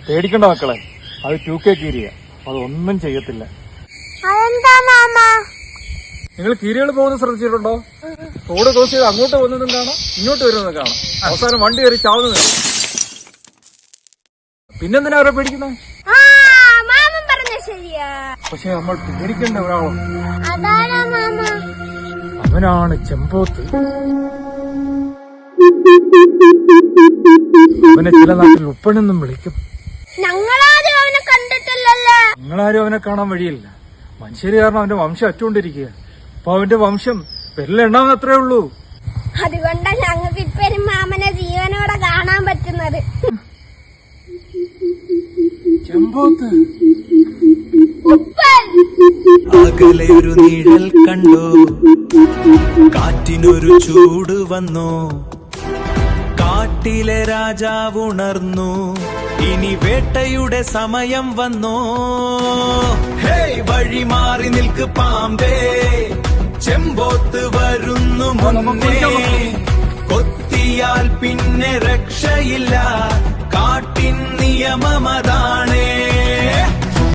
പേടിക്കണ്ട മക്കളെ, അത് 2K കീരിയ, അതൊന്നും ചെയ്യത്തില്ല. നിങ്ങൾ കീരികൾ പോകുന്നത് ശ്രദ്ധിച്ചിട്ടുണ്ടോ? റോഡ് ക്രോസ് ചെയ്ത് അങ്ങോട്ട് പോകുന്നതും കാണാം, ഇങ്ങോട്ട് വരുന്നതും കാണാം. അവസാനം വണ്ടി കയറി ചാവുന്നത്. പിന്നെന്തിനാ അവരെ പേടിക്കുന്നത്? പക്ഷെ നമ്മൾ പേടിക്കേണ്ട ഒരാളും, അവനാണ് ചെമ്പോത്ത്. അവനെ ചില നാട്ടിൽ ഉപ്പനെന്നും വിളിക്കും. ഞങ്ങളാരും അവനെ കണ്ടിട്ടില്ലല്ലോ. നിങ്ങളാരും അവനെ കാണാൻ വഴിയില്ല. മനുഷ്യര് കാരണം അവന്റെ വംശം അറ്റുകൊണ്ടിരിക്കുക. അപ്പൊ അവന്റെ വംശം പെരലെണ്ണാവുന്ന അത്രേ ഉള്ളൂ. അതുകൊണ്ടാ ഞങ്ങൾക്ക് ഇപ്പഴും മാമനെ ജീവനോടെ കാണാൻ പറ്റുന്നത്. ചെമ്പോത്ത് അകലെ ഒരു നിഴൽ കണ്ടോ, കാറ്റിനൊരു ചൂട് വന്നോ, കാട്ടിലെ രാജാവ് ഉണർന്നു, ഇനി വേട്ടയുടെ സമയം വന്നോ. ഹേയ് വഴി മാറി നിൽക്ക് പാമ്പേ, ചെമ്പോത്ത് വരുന്നു മുന്നേ, കൊത്തിയാൽ പിന്നെ രക്ഷയില്ല, കാട്ടിൻ നിയമമതാണ്.